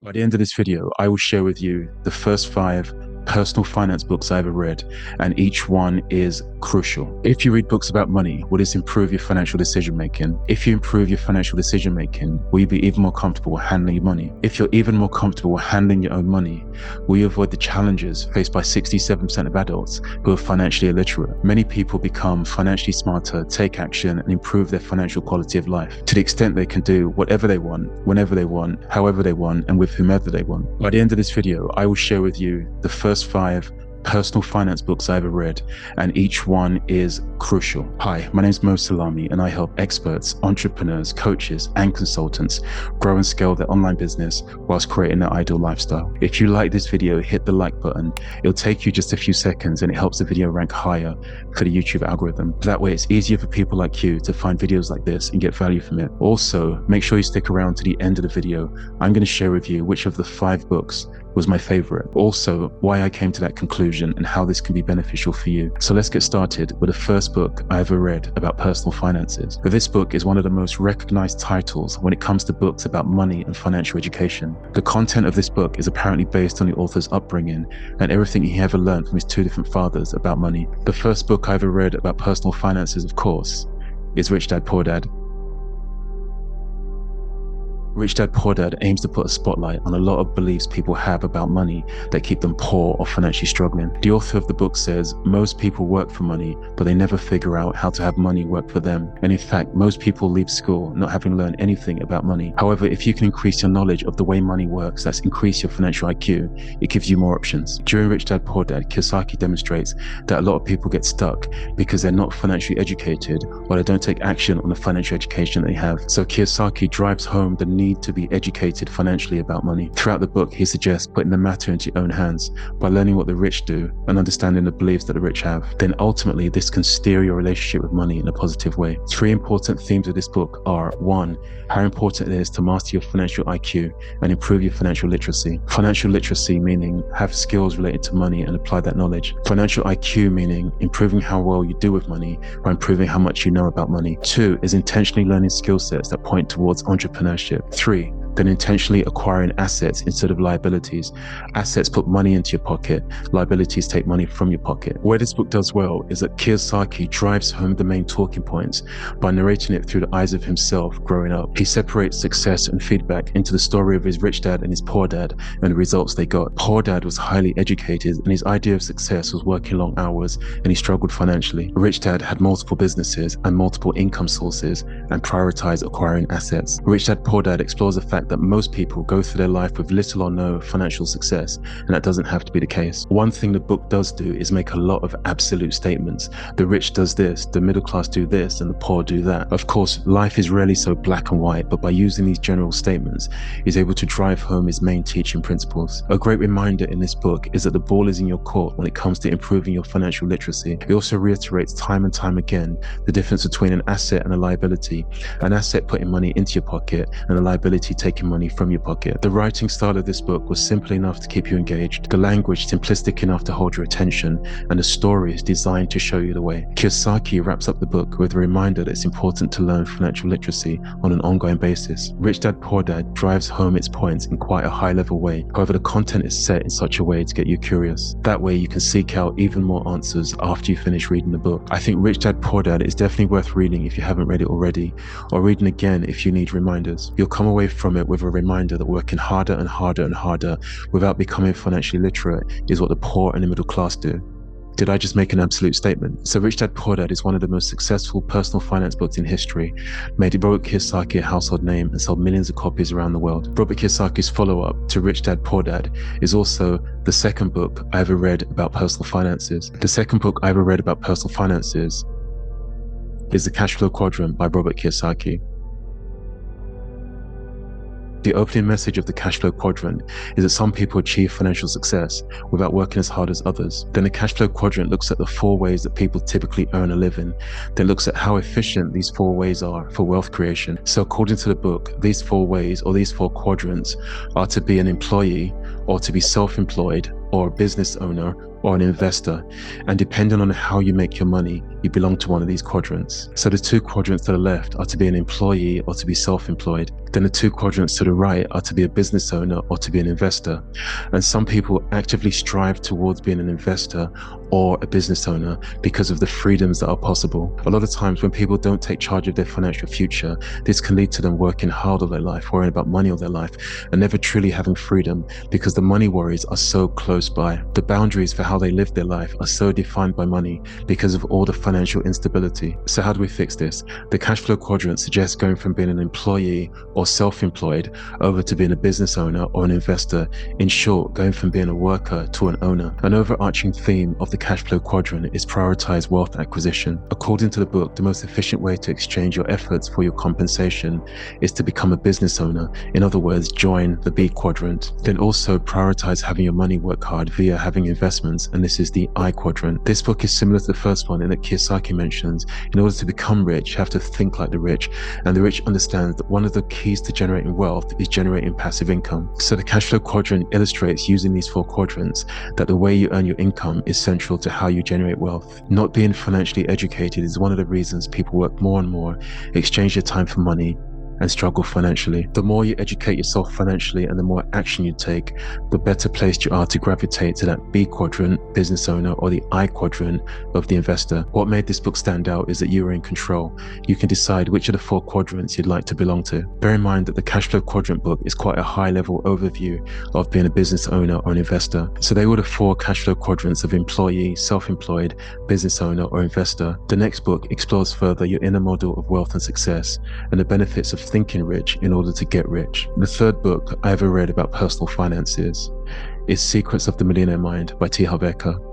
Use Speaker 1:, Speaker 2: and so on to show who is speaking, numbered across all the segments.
Speaker 1: By the end of this video, I will share with you the first 5 personal finance books I ever read, and each one is crucial. If you read books about money, will this improve your financial decision making? If you improve your financial decision making, will you be even more comfortable handling your money? If you're even more comfortable handling your own money, will you avoid the challenges faced by 67% of adults who are financially illiterate? Many people become financially smarter, take action, and improve their financial quality of life to the extent they can do whatever they want, whenever they want, however they want, and with whomever they want. By the end of this video, I will share with you the first 5 personal finance books I ever read, and each one is crucial. Hi, my name is Salami, and I help experts, entrepreneurs, coaches, and consultants grow and scale their online business whilst creating their ideal lifestyle. If you like this video, hit the like button. It'll take you just a few seconds, and it helps the video rank higher for the YouTube algorithm. That way, it's easier for people like you to find videos like this and get value from it. Also, make sure you stick around to the end of the video. I'm going to share with you which of the 5 books was my favorite. Also, why I came to that conclusion and how this can be beneficial for you. So let's get started with the first book I ever read about personal finances. This book is one of the most recognized titles when it comes to books about money and financial education. The content of this book is apparently based on the author's upbringing and everything he ever learned from his 2 different fathers about money. The first book I ever read about personal finances, of course, is Rich Dad Poor Dad. Rich Dad Poor Dad aims to put a spotlight on a lot of beliefs people have about money that keep them poor or financially struggling. The author of the book says most people work for money, but they never figure out how to have money work for them. And in fact, most people leave school not having learned anything about money. However, if you can increase your knowledge of the way money works, that's increase your financial IQ, it gives you more options. During Rich Dad Poor Dad, Kiyosaki demonstrates that a lot of people get stuck because they're not financially educated or they don't take action on the financial education they have. So Kiyosaki drives home the need to be educated financially about money. Throughout the book, he suggests putting the matter into your own hands by learning what the rich do and understanding the beliefs that the rich have. Then ultimately, this can steer your relationship with money in a positive way. 3 important themes of this book are: 1, how important it is to master your financial IQ and improve your financial literacy. Financial literacy meaning have skills related to money and apply that knowledge. Financial IQ meaning improving how well you do with money or improving how much you know about money. 2 is intentionally learning skill sets that point towards entrepreneurship. 3, then intentionally acquiring assets instead of liabilities. Assets put money into your pocket, liabilities take money from your pocket. Where this book does well is that Kiyosaki drives home the main talking points by narrating it through the eyes of himself growing up. He separates success and feedback into the story of his rich dad and his poor dad and the results they got. Poor dad was highly educated and his idea of success was working long hours and he struggled financially. Rich dad had multiple businesses and multiple income sources and prioritized acquiring assets. Rich Dad Poor Dad explores the fact that most people go through their life with little or no financial success, and that doesn't have to be the case. One thing the book does do is make a lot of absolute statements. The rich does this, the middle class do this, and the poor do that. Of course, life is rarely so black and white, but by using these general statements, he's able to drive home his main teaching principles. A great reminder in this book is that the ball is in your court when it comes to improving your financial literacy. He also reiterates time and time again the difference between an asset and a liability. An asset putting money into your pocket and a liability taking money from your pocket. The writing style of this book was simple enough to keep you engaged, the language simplistic enough to hold your attention, and the story is designed to show you the way. Kiyosaki wraps up the book with a reminder that it's important to learn financial literacy on an ongoing basis. Rich Dad Poor Dad drives home its points in quite a high-level way. However, the content is set in such a way to get you curious. That way you can seek out even more answers after you finish reading the book. I think Rich Dad Poor Dad is definitely worth reading if you haven't read it already, or reading again if you need reminders. You'll come away from it with a reminder that working harder and harder and harder without becoming financially literate is what the poor and the middle class do. Did I just make an absolute statement? So Rich Dad Poor Dad is one of the most successful personal finance books in history, made Robert Kiyosaki a household name and sold millions of copies around the world. Robert Kiyosaki's follow-up to Rich Dad Poor Dad is also the second book I ever read about personal finances. The second book I ever read about personal finances is The Cashflow Quadrant by Robert Kiyosaki. The opening message of the Cashflow Quadrant is that some people achieve financial success without working as hard as others. Then the Cashflow Quadrant looks at the 4 ways that people typically earn a living, then looks at how efficient these 4 ways are for wealth creation. So according to the book, these 4 ways or these 4 quadrants are to be an employee or to be self-employed or a business owner or an investor. And depending on how you make your money, you belong to one of these quadrants. So the 2 quadrants to the left are to be an employee or to be self-employed. Then the two quadrants to the right are to be a business owner or to be an investor. And some people actively strive towards being an investor or a business owner because of the freedoms that are possible. A lot of times when people don't take charge of their financial future, this can lead to them working hard all their life, worrying about money all their life, and never truly having freedom because the money worries are so close by. The boundaries for how they live their life are so defined by money because of all the financial instability. So how do we fix this? The Cashflow Quadrant suggests going from being an employee or self-employed over to being a business owner or an investor. In short, going from being a worker to an owner. An overarching theme of the Cashflow Quadrant is prioritize wealth acquisition. According to the book, the most efficient way to exchange your efforts for your compensation is to become a business owner. In other words, join the B quadrant. Then also prioritize having your money work hard via having investments, and this is the I quadrant. This book is similar to the first one in that Kiyosaki mentions, in order to become rich, you have to think like the rich, and the rich understands that one of the keys to generating wealth is generating passive income. So the Cashflow Quadrant illustrates using these four quadrants that the way you earn your income is central to how you generate wealth. Not being financially educated is one of the reasons people work more and more, exchange their time for money, and struggle financially. The more you educate yourself financially and the more action you take, the better placed you are to gravitate to that B quadrant, business owner, or the I quadrant of the investor. What made this book stand out is that you are in control. You can decide which of the four quadrants you'd like to belong to. Bear in mind that the Cashflow Quadrant book is quite a high-level overview of being a business owner or an investor. So they were the four Cashflow quadrants of employee, self-employed, business owner, or investor. The next book explores further your inner model of wealth and success and the benefits of thinking rich in order to get rich. The third book I ever read about personal finances is Secrets of the Millionaire Mind by T. Harv Eker.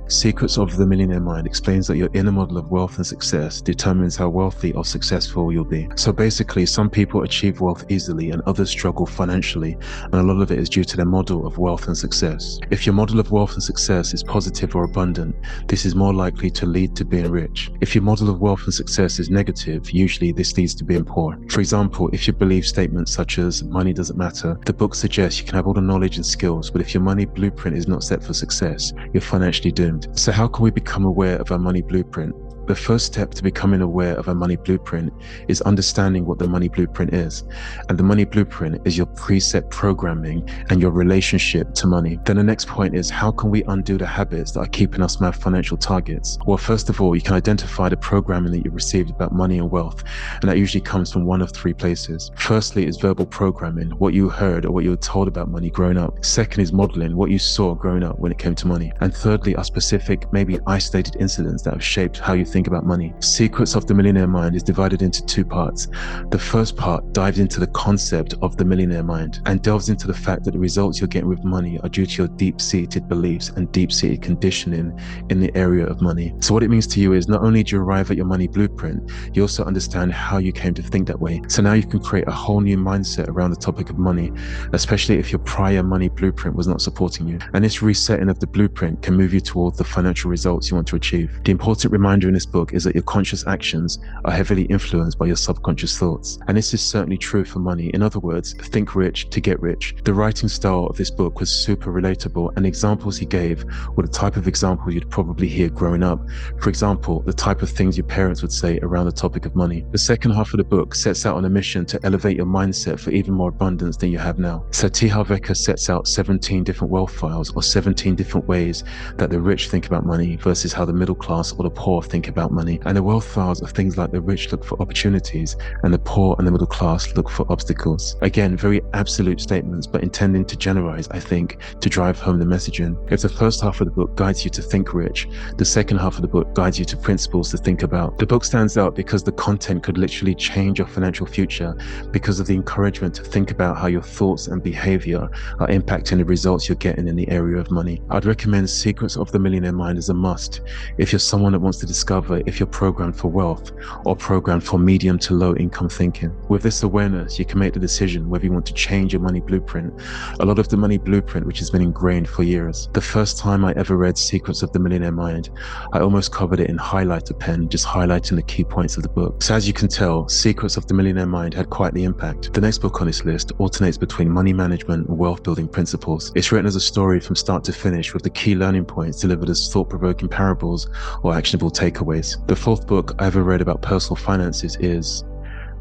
Speaker 1: Secrets of the Millionaire Mind explains that your inner model of wealth and success determines how wealthy or successful you'll be. So basically, some people achieve wealth easily and others struggle financially, and a lot of it is due to their model of wealth and success. If your model of wealth and success is positive or abundant, this is more likely to lead to being rich. If your model of wealth and success is negative, usually this leads to being poor. For example, if you believe statements such as money doesn't matter, the book suggests you can have all the knowledge and skills, but if your money blueprint is not set for success, you're financially doomed. So how can we become aware of our money blueprint? The first step to becoming aware of a money blueprint is understanding what the money blueprint is. And the money blueprint is your preset programming and your relationship to money. Then the next point is, how can we undo the habits that are keeping us from our financial targets? Well, first of all, you can identify the programming that you received about money and wealth. And that usually comes from one of three places. Firstly is verbal programming, what you heard or what you were told about money growing up. Second is modeling, what you saw growing up when it came to money. And thirdly are specific, maybe isolated incidents that have shaped how you think about money. Secrets of the Millionaire Mind is divided into two parts. The first part dives into the concept of the millionaire mind and delves into the fact that the results you're getting with money are due to your deep-seated beliefs and deep-seated conditioning in the area of money. So what it means to you is not only do you arrive at your money blueprint, you also understand how you came to think that way. So now you can create a whole new mindset around the topic of money, especially if your prior money blueprint was not supporting you. And this resetting of the blueprint can move you towards the financial results you want to achieve. The important reminder in this book is that your conscious actions are heavily influenced by your subconscious thoughts. And this is certainly true for money. In other words, think rich to get rich. The writing style of this book was super relatable, and examples he gave were the type of examples you'd probably hear growing up. For example, the type of things your parents would say around the topic of money. The second half of the book sets out on a mission to elevate your mindset for even more abundance than you have now. So T. Harv Eker sets out 17 different wealth files, or 17 different ways that the rich think about money versus how the middle class or the poor think about money. And the wealth files are things like the rich look for opportunities and the poor and the middle class look for obstacles. Again, very absolute statements, but intending to generalize, I think, to drive home the messaging. If the first half of the book guides you to think rich, the second half of the book guides you to principles to think about. The book stands out because the content could literally change your financial future because of the encouragement to think about how your thoughts and behavior are impacting the results you're getting in the area of money. I'd recommend Secrets of the Millionaire Mind as a must if you're someone that wants to discover if you're programmed for wealth or programmed for medium to low income thinking. With this awareness, you can make the decision whether you want to change your money blueprint. A lot of the money blueprint which has been ingrained for years. The first time I ever read Secrets of the Millionaire Mind, I almost covered it in highlighter pen, just highlighting the key points of the book. So as you can tell, Secrets of the Millionaire Mind had quite the impact. The next book on this list alternates between money management and wealth building principles. It's written as a story from start to finish with the key learning points delivered as thought-provoking parables or actionable takeaways. takeaways. The fourth book I ever read about personal finances is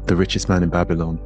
Speaker 1: The Richest Man in Babylon.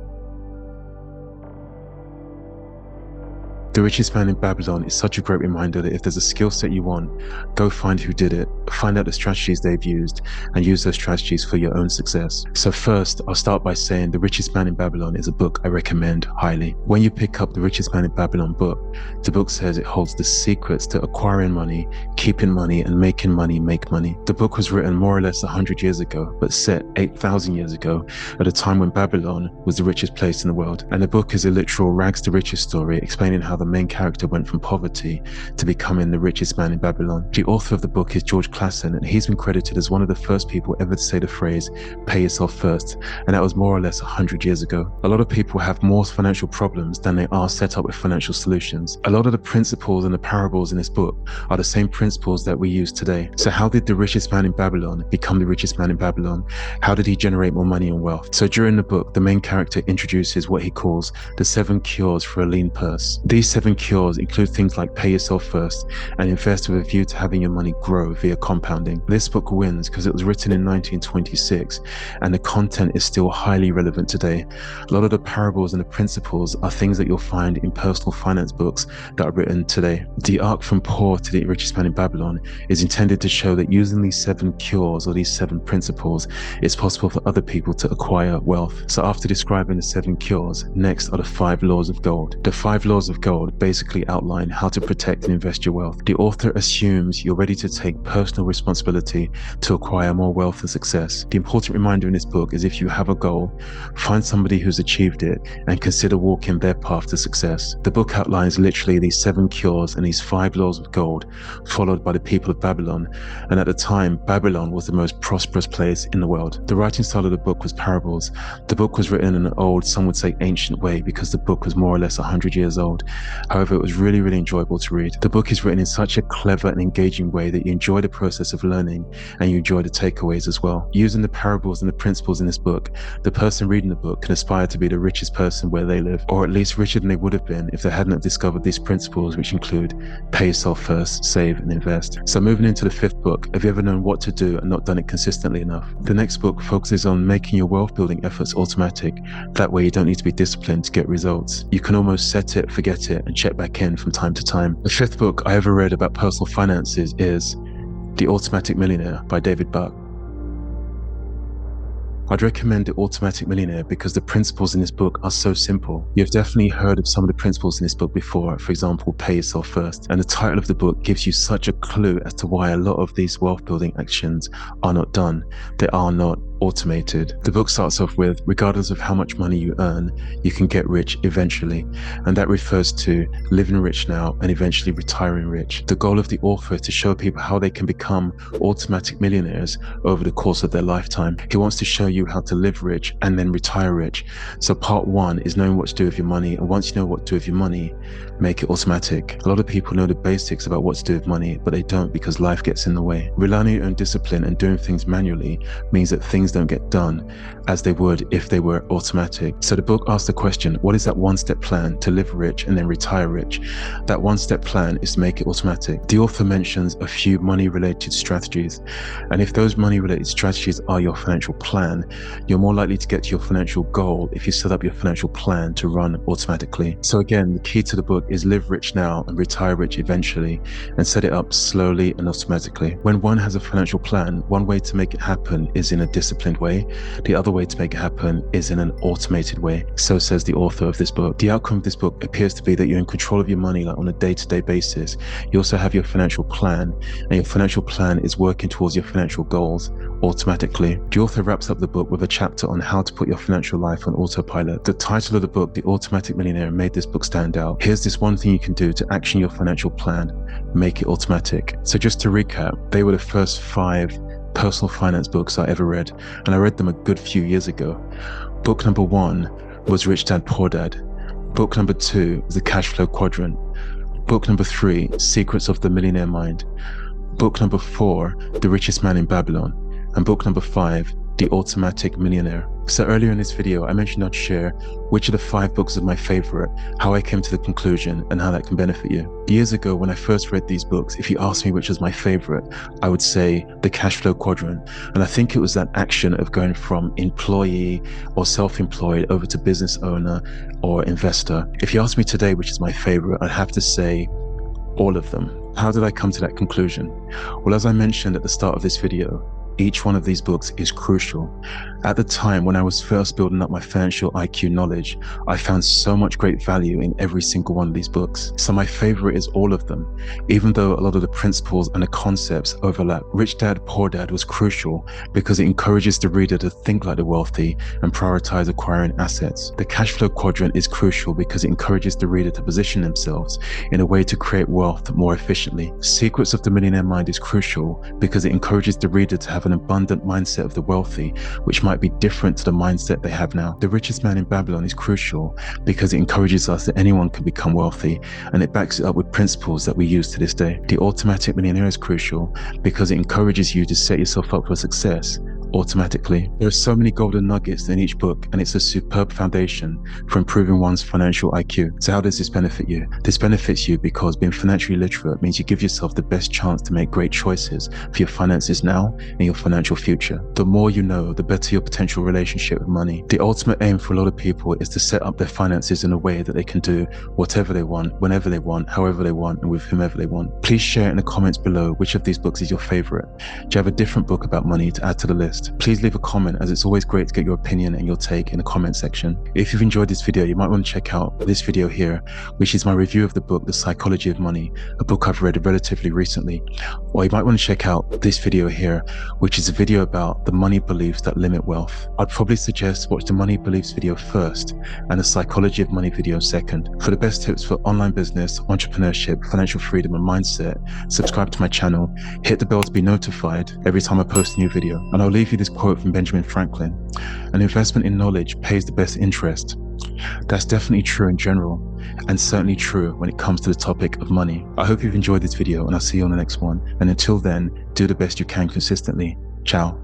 Speaker 1: The Richest Man in Babylon is such a great reminder that if there's a skill set you want, go find who did it, find out the strategies they've used, and use those strategies for your own success. So first, I'll start by saying The Richest Man in Babylon is a book I recommend highly. When you pick up The Richest Man in Babylon book, the book says it holds the secrets to acquiring money, keeping money, and making money make money. The book was written more or less 100 years ago, but set 8,000 years ago at a time when Babylon was the richest place in the world. And the book is a literal rags to riches story explaining how the main character went from poverty to becoming the richest man in Babylon. The author of the book is George Clason, and he's been credited as one of the first people ever to say the phrase, pay yourself first, and that was more or less 100 years ago. A lot of people have more financial problems than they are set up with financial solutions. A lot of the principles and the parables in this book are the same principles that we use today. So how did the richest man in Babylon become the richest man in Babylon? How did he generate more money and wealth? So during the book, the main character introduces what he calls the 7 cures for a lean purse. These 7 cures include things like pay yourself first and invest with a view to having your money grow via compounding. This book wins because it was written in 1926 and the content is still highly relevant today. A lot of the parables and the principles are things that you'll find in personal finance books that are written today. The arc from poor to the richest man in Babylon is intended to show that using these 7 cures or these 7 principles, it's possible for other people to acquire wealth. So after describing the 7 cures, next are the 5 laws of gold. The 5 laws of gold basically outline how to protect and invest your wealth. The author assumes you're ready to take personal responsibility to acquire more wealth and success. The important reminder in this book is if you have a goal, find somebody who's achieved it and consider walking their path to success. The book outlines literally these 7 cures and these 5 laws of gold followed by the people of Babylon, and at the time Babylon was the most prosperous place in the world. The writing style of the book was parables. The book was written in an old, some would say ancient way because the book was more or less 100 years old. However, it was really enjoyable to read. The book is written in such a clever and engaging way that you enjoy the process of learning and you enjoy the takeaways as well. Using the parables and the principles in this book, the person reading the book can aspire to be the richest person where they live, or at least richer than they would have been if they hadn't discovered these principles, which include pay yourself first, save and invest. So moving into the 5th book, have you ever known what to do and not done it consistently enough? The next book focuses on making your wealth building efforts automatic. That way you don't need to be disciplined to get results. You can almost set it, forget it, and check back in from time to time. The 5th book I ever read about personal finances is The Automatic Millionaire by David Buck. I'd recommend The Automatic Millionaire because the principles in this book are so simple. You've definitely heard of some of the principles in this book before, for example, pay yourself first. And the title of the book gives you such a clue as to why a lot of these wealth building actions are not done. They are not automated. The book starts off with, regardless of how much money you earn, you can get rich eventually. And that refers to living rich now and eventually retiring rich. The goal of the author is to show people how they can become automatic millionaires over the course of their lifetime. He wants to show you how to live rich and then retire rich. So part 1 is knowing what to do with your money. And once you know what to do with your money, make it automatic. A lot of people know the basics about what to do with money, but they don't because life gets in the way. Relying on your own discipline and doing things manually means that things don't get done as they would if they were automatic. So the book asks the question, what is that 1-step plan to live rich and then retire rich? That 1-step plan is to make it automatic. The author mentions a few money-related strategies, and if those money-related strategies are your financial plan, you're more likely to get to your financial goal if you set up your financial plan to run automatically. So again, the key to the book is live rich now and retire rich eventually, and set it up slowly and automatically. When one has a financial plan, one way to make it happen is in a disciplined way. The other way to make it happen is in an automated way. So says the author of this book. The outcome of this book appears to be that you're in control of your money like on a day-to-day basis. You also have your financial plan, and your financial plan is working towards your financial goals automatically. The author wraps up the book with a chapter on how to put your financial life on autopilot. The title of the book, The Automatic Millionaire, made this book stand out. Here's this one thing you can do to action your financial plan, make it automatic. So just to recap, they were the first 5 personal finance books I ever read, and I read them a good few years ago. Book number 1 was Rich Dad Poor Dad. Book number 2 was The Cashflow Quadrant. Book number 3, Secrets of the Millionaire Mind. Book number 4, The Richest Man in Babylon. And book number 5, The Automatic Millionaire. So earlier in this video, I mentioned I'd share which of the 5 books are my favorite, how I came to the conclusion, and how that can benefit you. Years ago, when I first read these books, if you asked me which was my favorite, I would say the Cashflow Quadrant. And I think it was that action of going from employee or self-employed over to business owner or investor. If you ask me today which is my favorite, I'd have to say all of them. How did I come to that conclusion? Well, as I mentioned at the start of this video, each one of these books is crucial. At the time when I was first building up my financial IQ knowledge, I found so much great value in every single one of these books. So my favorite is all of them, even though a lot of the principles and the concepts overlap. Rich Dad, Poor Dad was crucial because it encourages the reader to think like the wealthy and prioritize acquiring assets. The Cashflow Quadrant is crucial because it encourages the reader to position themselves in a way to create wealth more efficiently. Secrets of the Millionaire Mind is crucial because it encourages the reader to have an abundant mindset of the wealthy, which might be different to the mindset they have now. The Richest Man in Babylon is crucial because it encourages us that anyone can become wealthy, and it backs it up with principles that we use to this day. The Automatic Millionaire is crucial because it encourages you to set yourself up for success automatically. There are so many golden nuggets in each book, and it's a superb foundation for improving one's financial IQ. So how does this benefit you? This benefits you because being financially literate means you give yourself the best chance to make great choices for your finances now and your financial future. The more you know, the better your potential relationship with money. The ultimate aim for a lot of people is to set up their finances in a way that they can do whatever they want, whenever they want, however they want, and with whomever they want. Please share in the comments below which of these books is your favorite. Do you have a different book about money to add to the list? Please leave a comment, as it's always great to get your opinion and your take in the comment section. If you've enjoyed this video, you might want to check out this video here, which is my review of the book, The Psychology of Money, a book I've read relatively recently. Or you might want to check out this video here, which is a video about the money beliefs that limit wealth. I'd probably suggest watch the money beliefs video first and the psychology of money video second. For the best tips for online business, entrepreneurship, financial freedom, and mindset, subscribe to my channel, hit the bell to be notified every time I post a new video. And I'll leave you this quote from Benjamin Franklin: "An investment in knowledge pays the best interest." That's definitely true in general, and certainly true when it comes to the topic of money. I hope you've enjoyed this video, and I'll see you on the next one. And until then, do the best you can consistently. Ciao.